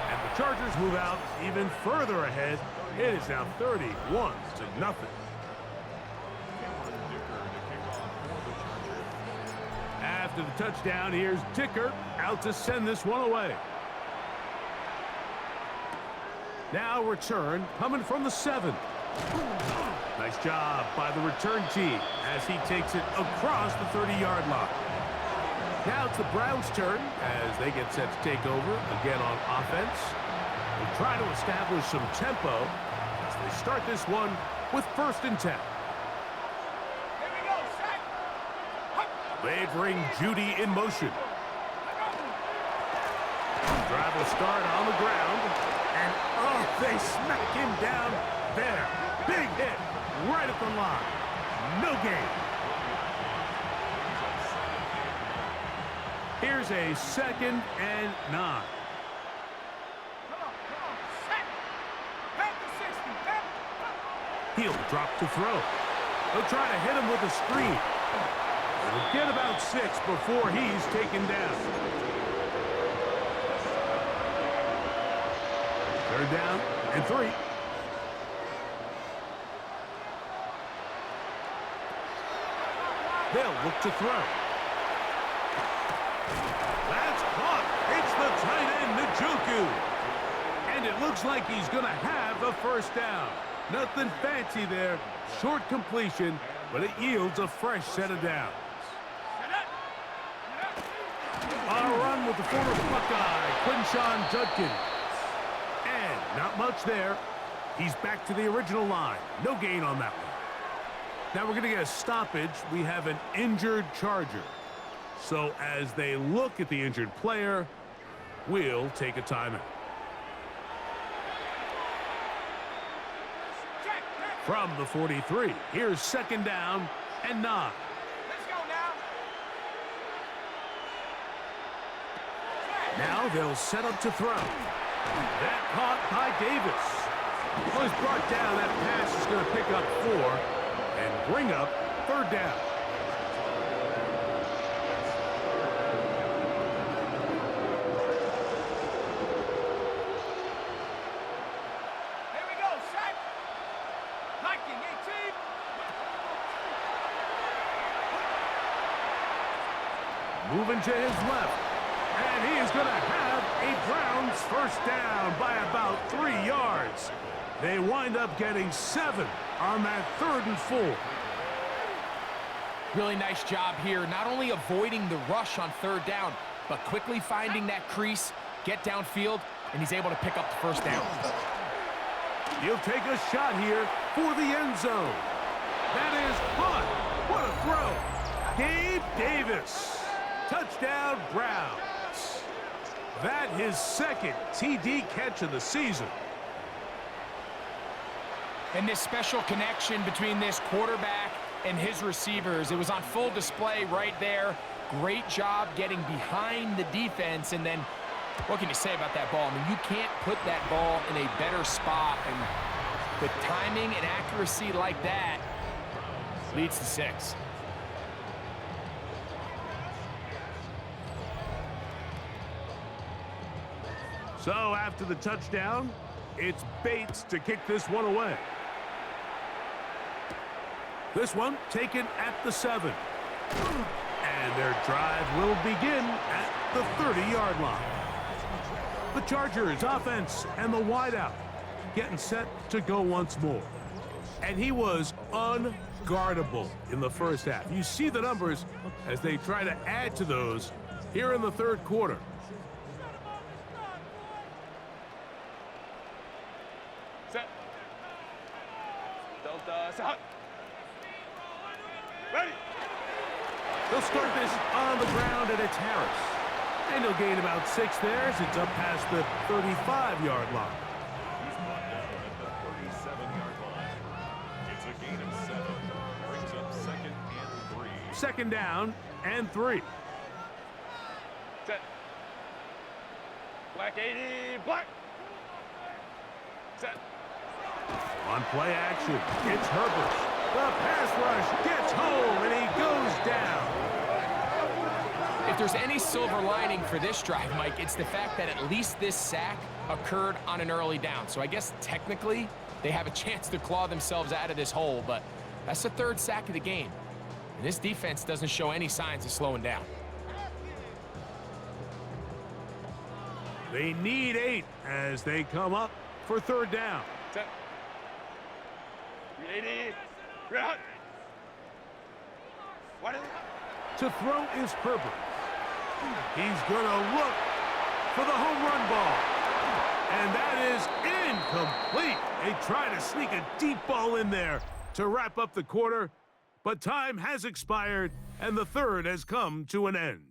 And the Chargers move out even further ahead. It is now 31-0. After the touchdown, here's Dicker out to send this one away. Now return coming from the 7. Nice job by the return team as he takes it across the 30-yard line. Now it's the Browns' turn as they get set to take over again on offense. They try to establish some tempo as they start this one with 1st and 10. They bring Judy in motion. Drive will start on the ground. And, oh, they smack him down there. Big hit right at the line. No gain. Here's a 2nd and 9. He'll drop to throw. They'll try to hit him with a screen. He'll get about 6 before he's taken down. 3rd down and 3. They'll look to throw. That's caught. It's the tight end, Njoku. And it looks like he's going to have a first down. Nothing fancy there. Short completion, but it yields a fresh set of downs. A run with the former Buckeye, Quinshawn Judkins. And not much there. He's back to the original line. No gain on that one. Now we're going to get a stoppage. We have an injured Charger. So as they look at the injured player, we'll take a timeout. From the 43, here's second down and 9. Let's go now. Now they'll set up to throw. That caught by Davis. Well, he's brought down. That pass is going to pick up 4 and bring up third down. Here we go, set. Liking 18. Moving to his left. And he is going to have a Browns first down by about 3 yards. They wind up getting 7 on that 3rd and 4. Really nice job here, not only avoiding the rush on third down, but quickly finding that crease, get downfield, and he's able to pick up the first down. He'll take a shot here for the end zone. That is caught. What a throw. Gabe Davis. Touchdown, Browns. That his second TD catch of the season. And this special connection between this quarterback and his receivers, it was on full display right there. Great job getting behind the defense. And then what can you say about that ball? I mean, you can't put that ball in a better spot. And with timing and accuracy like that, leads to 6. So after the touchdown, it's Bates to kick this one away. This one taken at the 7. And their drive will begin at the 30-yard line. The Chargers offense and the wideout getting set to go once more. And he was unguardable in the first half. You see the numbers as they try to add to those here in the 3rd quarter. Set. Delta, set. Ready. They'll start this on the ground, and it's Harris. And he'll gain about 6 there as it's up past the 35-yard line. He's brought down at the 37-yard line. It's a gain of 7. Brings up 2nd and 3. Second down and 3. Set. Black 80, black. Set. On play action, it's Herbert. The pass rush gets home, and he goes down. If there's any silver lining for this drive, Mike, it's the fact that at least this sack occurred on an early down. So I guess technically they have a chance to claw themselves out of this hole, but that's the 3rd sack of the game. And this defense doesn't show any signs of slowing down. They need 8 as they come up for 3rd down. Set. 80. Right. What is it? To throw is Herbert. He's going to look for the home run ball. And that is incomplete. They try to sneak a deep ball in there to wrap up the quarter, but time has expired, and the 3rd has come to an end.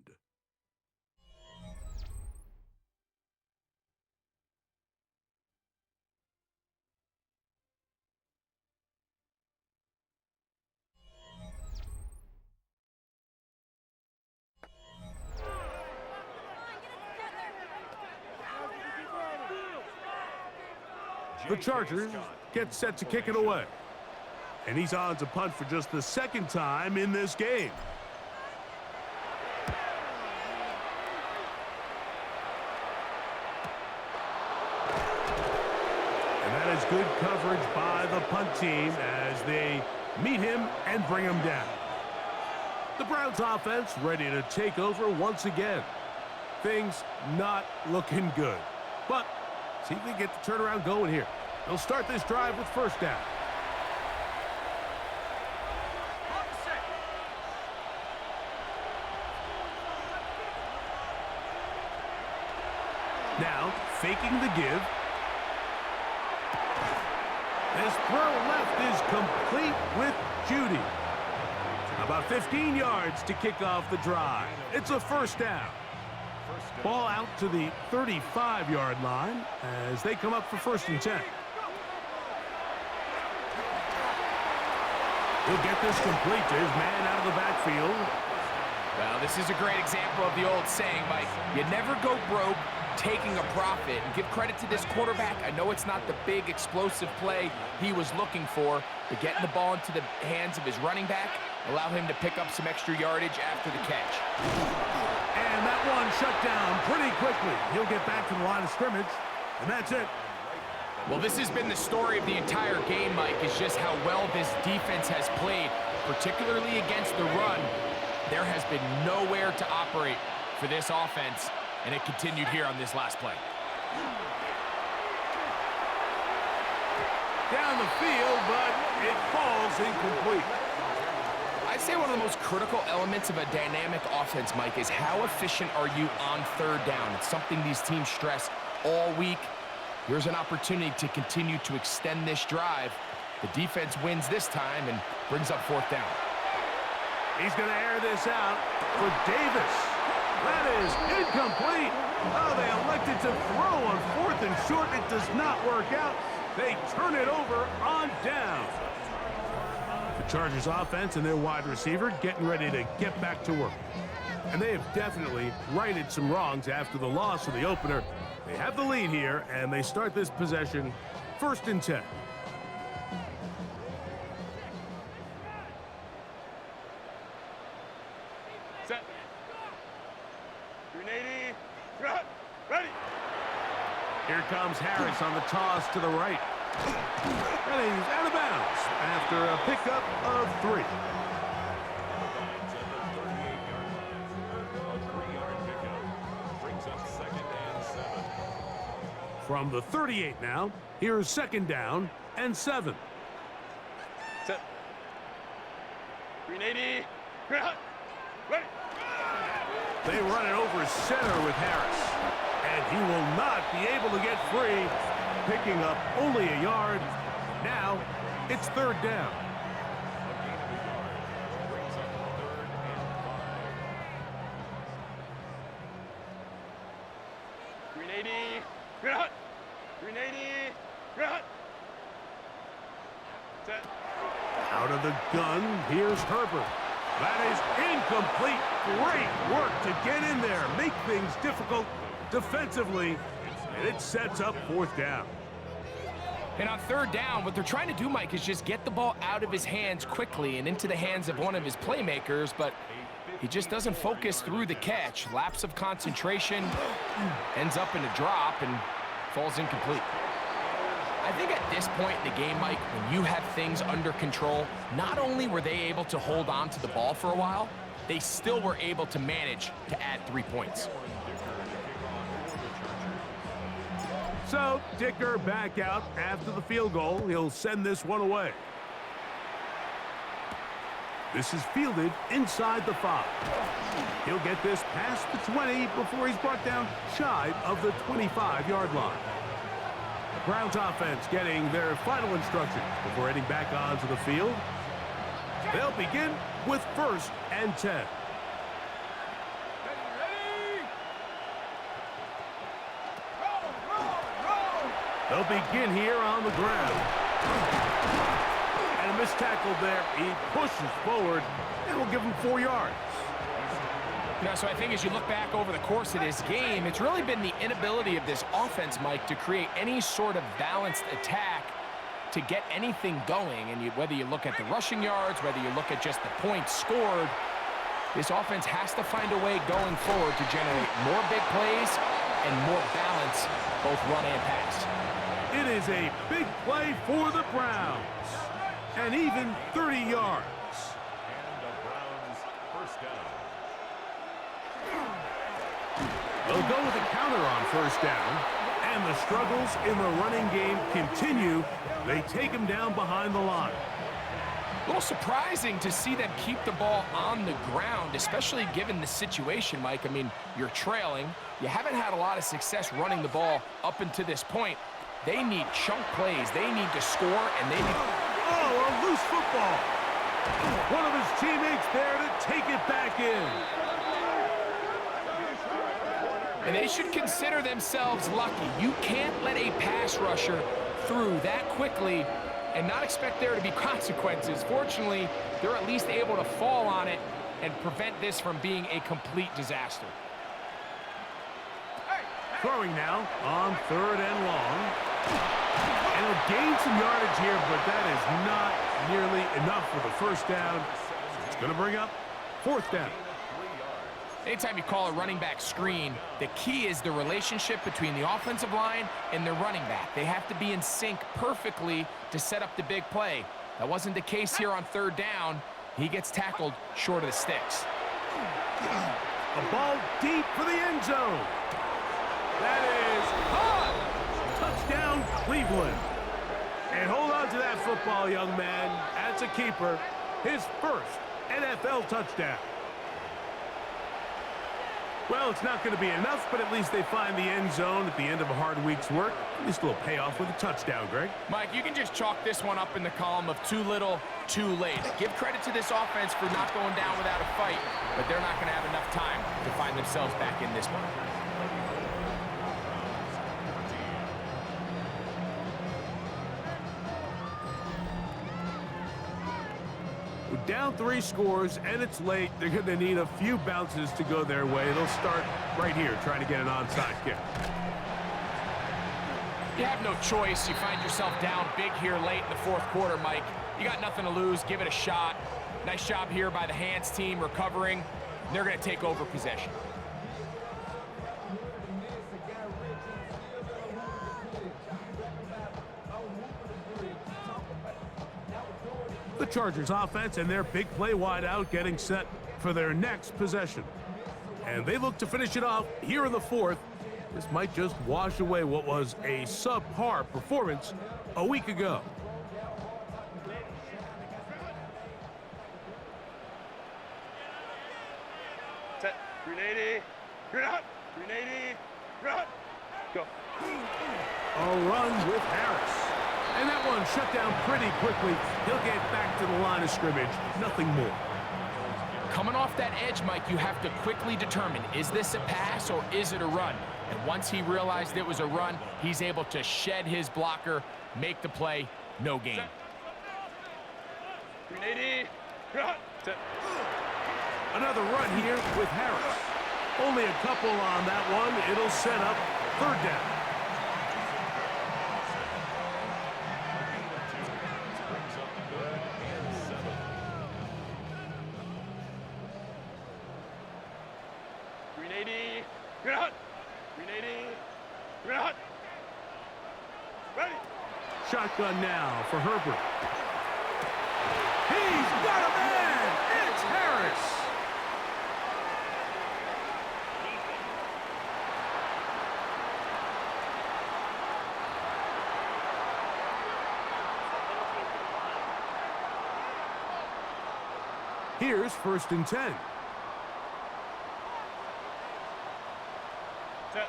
The Chargers get set to kick it away. And he's on to punt for just the 2nd time in this game. And that is good coverage by the punt team as they meet him and bring him down. The Browns offense ready to take over once again. Things not looking good. But See if they get the turnaround going here. They'll start this drive with first down. Now, faking the give. This throw left is complete with Judy. About 15 yards to kick off the drive. It's a first down. Ball out to the 35-yard line as they come up for 1st and 10. He'll get this complete to his man out of the backfield. Well, this is a great example of the old saying, Mike. You never go broke taking a profit. And give credit to this quarterback. I know it's not the big explosive play he was looking for, but getting the ball into the hands of his running back, allow him to pick up some extra yardage after the catch. And that one shut down pretty quickly. He'll get back to the line of scrimmage, and that's it. Well, this has been the story of the entire game, Mike, is just how well this defense has played, particularly against the run. There has been nowhere to operate for this offense, and it continued here on this last play. Down the field, but it falls incomplete. I'd say one of the most critical elements of a dynamic offense, Mike, is how efficient are you on 3rd down? It's something these teams stress all week. Here's an opportunity to continue to extend this drive. The defense wins this time and brings up 4th down. He's going to air this out for Davis. That is incomplete. Oh, they elected to throw on 4th and short. It does not work out. They turn it over on down. The Chargers offense and their wide receiver getting ready to get back to work. And they have definitely righted some wrongs after the loss of the opener. They have the lead here, and they start this possession 1st and 10. Set. 380. Cut. Ready. Here comes Harris on the toss to the right. And he's out of bounds after a pickup of 3. From the 38 now, here's 2nd down and 7. Set. 380. Cut. Ready. They run it over center with Harris. And he will not be able to get free, picking up only a yard. Now, it's 3rd down. Out of the gun, here's Herbert. That is incomplete. Great work to get in there, make things difficult defensively, and it sets up 4th down. And on 3rd down, what they're trying to do, Mike, is just get the ball out of his hands quickly and into the hands of one of his playmakers, but he just doesn't focus through the catch. Lapse of concentration, ends up in a drop, and falls incomplete. I think at this point in the game, Mike, when you have things under control, not only were they able to hold on to the ball for a while, they still were able to manage to add 3 points. So, Dicker back out after the field goal. He'll send this one away. This is fielded inside the 5. He'll get this past the 20 before he's brought down shy of the 25-yard line. The Browns offense getting their final instructions before heading back onto the field. They'll begin with 1st and 10. They'll begin here on the ground. And a missed tackle there. He pushes forward and will give him 4 yards. So I think as you look back over the course of this game, it's really been the inability of this offense, Mike, to create any sort of balanced attack to get anything going. And whether you look at the rushing yards, whether you look at just the points scored, this offense has to find a way going forward to generate more big plays and more balance, both run and pass. It is a big play for the Browns. And even 30 yards. And the Browns first down. They'll go with a counter on 1st down. And the struggles in the running game continue. They take him down behind the line. A little surprising to see them keep the ball on the ground, especially given the situation, Mike. I mean, you're trailing. You haven't had a lot of success running the ball up until this point. They need chunk plays. They need to score, and they need... Oh, a loose football. One of his teammates there to take it back in. And they should consider themselves lucky. You can't let a pass rusher through that quickly and not expect there to be consequences. Fortunately, they're at least able to fall on it and prevent this from being a complete disaster. Throwing now on 3rd and long. And he'll gain some yardage here, but that is not nearly enough for the first down. It's going to bring up 4th down. Anytime you call a running back screen, the key is the relationship between the offensive line and the running back. They have to be in sync perfectly to set up the big play. That wasn't the case here on 3rd down. He gets tackled short of the sticks. A ball deep for the end zone. That is caught. Touchdown, Cleveland. And hold on to that football, young man. That's a keeper. His first NFL touchdown. Well, it's not going to be enough, but at least they find the end zone at the end of a hard week's work. At least a little payoff with a touchdown, Greg. Mike, you can just chalk this one up in the column of too little, too late. Give credit to this offense for not going down without a fight, but they're not going to have enough time to find themselves back in this one. Down 3 scores, and it's late. They're going to need a few bounces to go their way. They'll start right here, trying to get an onside kick. You have no choice. You find yourself down big here late in the 4th quarter, Mike. You got nothing to lose. Give it a shot. Nice job here by the hands team recovering. They're going to take over possession. The Chargers offense and their big play wideout getting set for their next possession. And they look to finish it off here in the 4th. This might just wash away what was a subpar performance a week ago. Set. 380. You're out. 380. You're out. Go. A run with Harris. And that one shut down pretty quickly. He'll get back to the line of scrimmage. Nothing more. Coming off that edge, Mike, you have to quickly determine, is this a pass or is it a run? And once he realized it was a run, he's able to shed his blocker, make the play, no gain. 380. You're out. Set. Another run here with Harris. Only a couple on that one. It'll set up 3rd down. Shotgun now for Herbert. He's got a man! It's Harris! Here's 1st and 10. Set.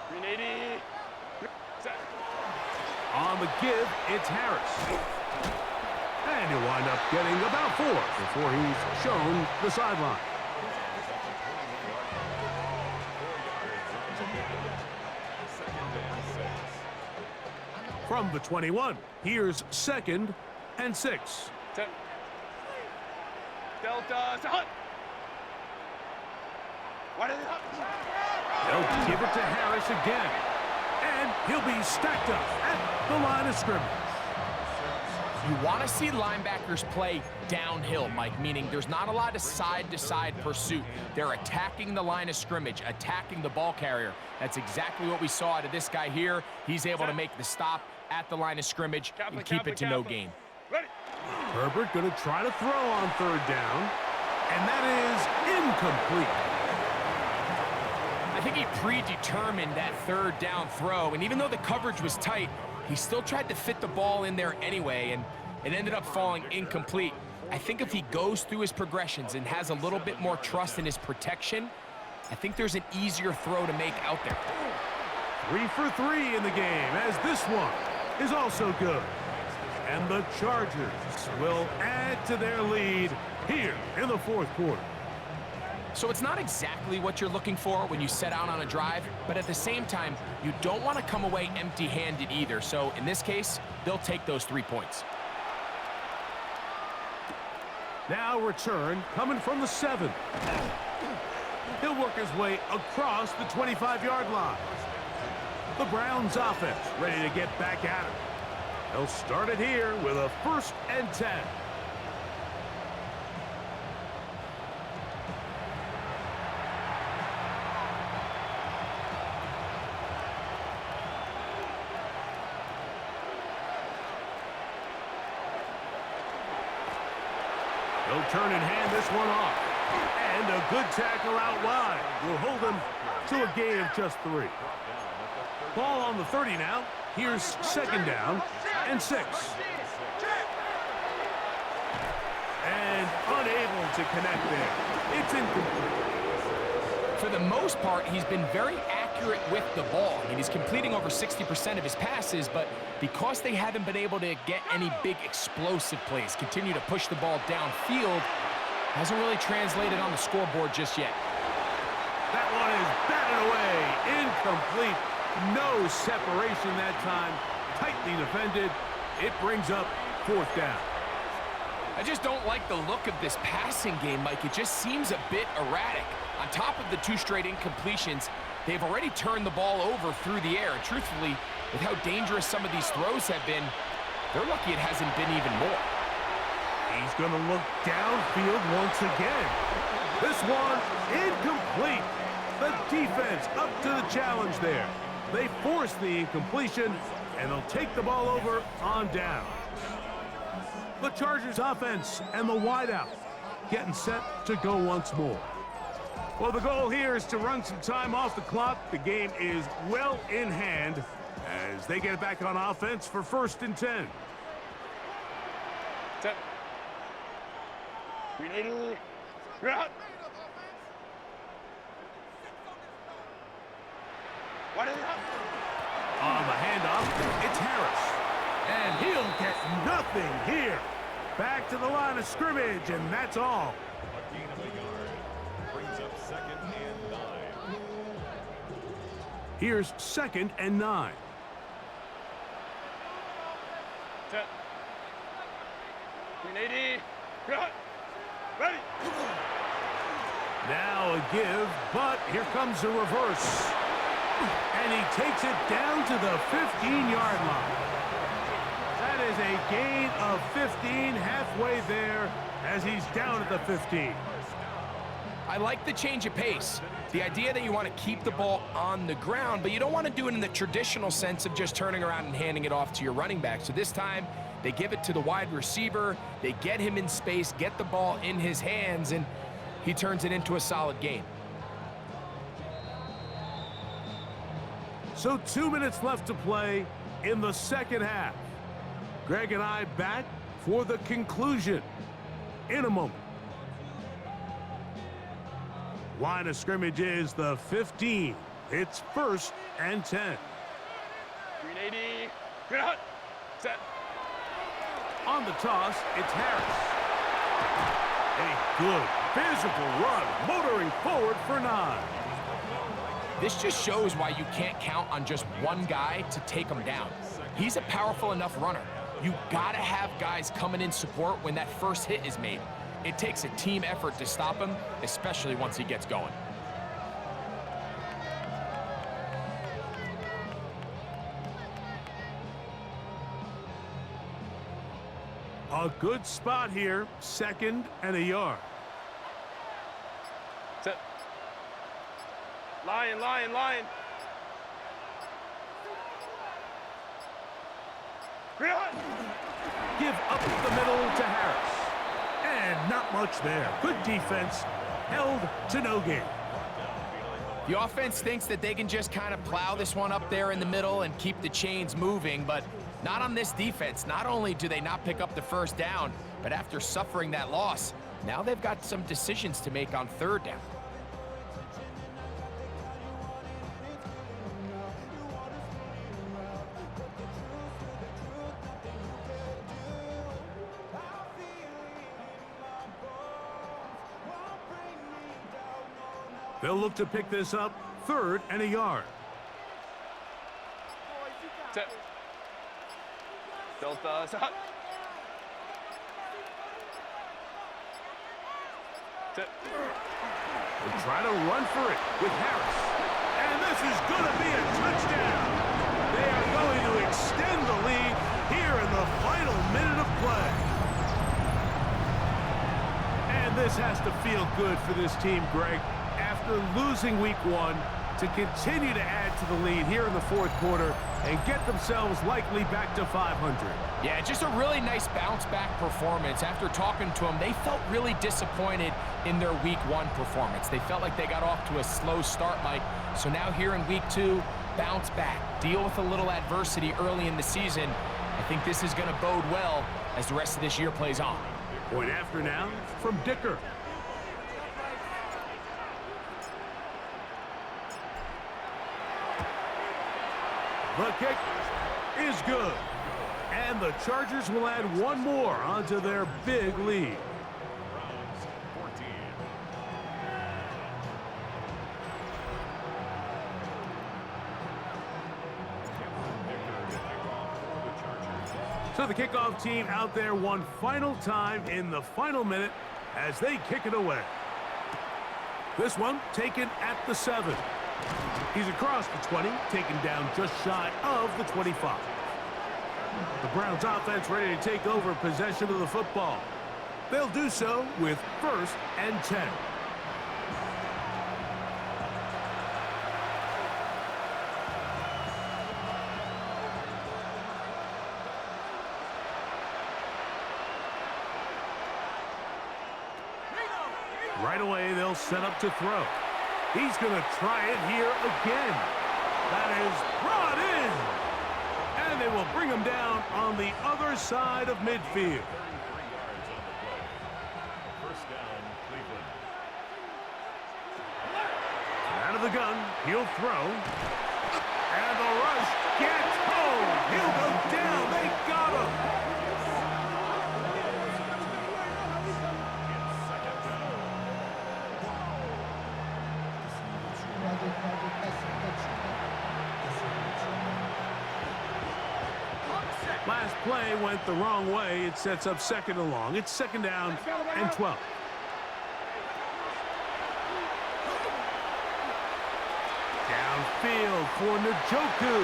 380. Set. On the give, it's Harris. And he'll wind up getting about 4 before he's shown the sideline. From the 21, here's 2nd and 6. Set. Delta. Set. What is it? They'll give it to Harris again. And he'll be stacked up at the line of scrimmage. You want to see linebackers play downhill, Mike, meaning there's not a lot of side-to-side pursuit. They're attacking the line of scrimmage, attacking the ball carrier. That's exactly what we saw out of this guy here. He's able to make the stop at the line of scrimmage and keep it to no gain. Ready. Herbert going to try to throw on 3rd down. And that is incomplete. I think he predetermined that third down throw, and even though the coverage was tight, he still tried to fit the ball in there anyway, and it ended up falling incomplete. I think if he goes through his progressions and has a little bit more trust in his protection, I think there's an easier throw to make out there. 3 for 3 in the game, as this one is also good. And the Chargers will add to their lead here in the fourth quarter. So it's not exactly what you're looking for when you set out on a drive, but at the same time, you don't want to come away empty-handed either. So in this case, they'll take those 3 points. Now return coming from the 7. He'll work his way across the 25-yard line. The Browns offense ready to get back at it. They'll start it here with a 1st and 10. He'll turn and hand this one off. And a good tackle out wide will hold him to a gain of just 3. Ball on the 30 now. Here's 2nd down and 6. And unable to connect there. It's incomplete. For the most part, he's been very accurate with the ball. I mean, he's completing over 60% of his passes, but because they haven't been able to get any big explosive plays, continue to push the ball downfield, hasn't really translated on the scoreboard just yet. That one is batted away. Incomplete. No separation that time. Tightly defended. It brings up 4th down. I just don't like the look of this passing game, Mike. It just seems a bit erratic. On top of the 2 straight incompletions, they've already turned the ball over through the air. And truthfully, with how dangerous some of these throws have been, they're lucky it hasn't been even more. He's going to look downfield once again. This one incomplete. The defense up to the challenge there. They force the incompletion, and they'll take the ball over on down. The Chargers offense and the wideout getting set to go once more. Well, the goal here is to run some time off the clock. The game is well in hand as they get back on offense for 1st and 10. Set. 380. You're out. What is up? On the handoff, it's Harris. And he'll get nothing here. Back to the line of scrimmage, and that's all. A gain of a yard. Brings up 2nd and 9. Here's 2nd and 9. Set. 380. You're out. Ready. Now a give, but here comes a reverse. And he takes it down to the 15-yard line. That is a gain of 15 halfway there as he's down at the 15. I like the change of pace. The idea that you want to keep the ball on the ground, but you don't want to do it in the traditional sense of just turning around and handing it off to your running back. So this time, they give it to the wide receiver. They get him in space, get the ball in his hands, and he turns it into a solid gain. So 2 minutes left to play in the 2nd half. Greg and I back for the conclusion in a moment. Line of scrimmage is the 15. It's 1st and 10. 380. You're out. Set. On the toss, it's Harris. A good physical run, motoring forward for 9. This just shows why you can't count on just one guy to take him down. He's a powerful enough runner. You gotta have guys coming in support when that first hit is made. It takes a team effort to stop him, especially once he gets going. A good spot here, 2nd and a yard. Set. Lion, lion, lion. You're out. Give up the middle to Harris. And not much there. Good defense. Held to no gain. The offense thinks that they can just kind of plow this one up there in the middle and keep the chains moving, but not on this defense. Not only do they not pick up the first down, but after suffering that loss, now they've got some decisions to make on third down. They'll look to pick this up, 3rd and a yard. Set. Delta, stop. Set. They try to run for it with Harris. And this is going to be a touchdown. They are going to extend the lead here in the final minute of play. And this has to feel good for this team, Greg. After losing week 1, to continue to add to the lead here in the 4th quarter and get themselves likely back to 500. Yeah, just a really nice bounce-back performance. After talking to them, they felt really disappointed in their week 1 performance. They felt like they got off to a slow start, Mike. So now here in week 2, bounce back, deal with a little adversity early in the season. I think this is going to bode well as the rest of this year plays on. Point after now from Dicker. The kick is good. And the Chargers will add one more onto their big lead. Browns 14. So the kickoff team out there one final time in the final minute as they kick it away. This one taken at the 7. He's across the 20, taken down just shy of the 25. The Browns offense ready to take over possession of the football. They'll do so with 1st and 10. Right away, they'll set up to throw. He's going to try it here again. That is brought in. And they will bring him down on the other side of midfield. 33 yards on the play. First down, Cleveland. Out of the gun, he'll throw. And the rush gets home. He'll go down. They got him. Last play went the wrong way. It sets up 2nd and long. It's 2nd down and 12. Downfield for Njoku.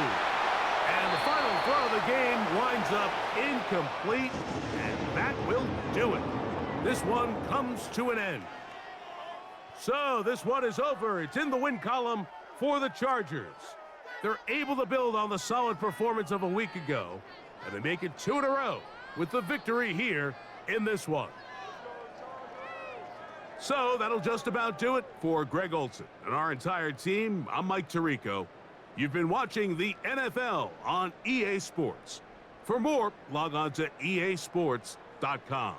And the final throw of the game winds up incomplete. And that will do it. This one comes to an end. So this one is over. It's in the win column for the Chargers. They're able to build on the solid performance of a week ago, and they make it 2 in a row with the victory here in this one. So that'll just about do it for Greg Olson and our entire team. I'm Mike Tirico. You've been watching the NFL on EA Sports. For more, log on to easports.com.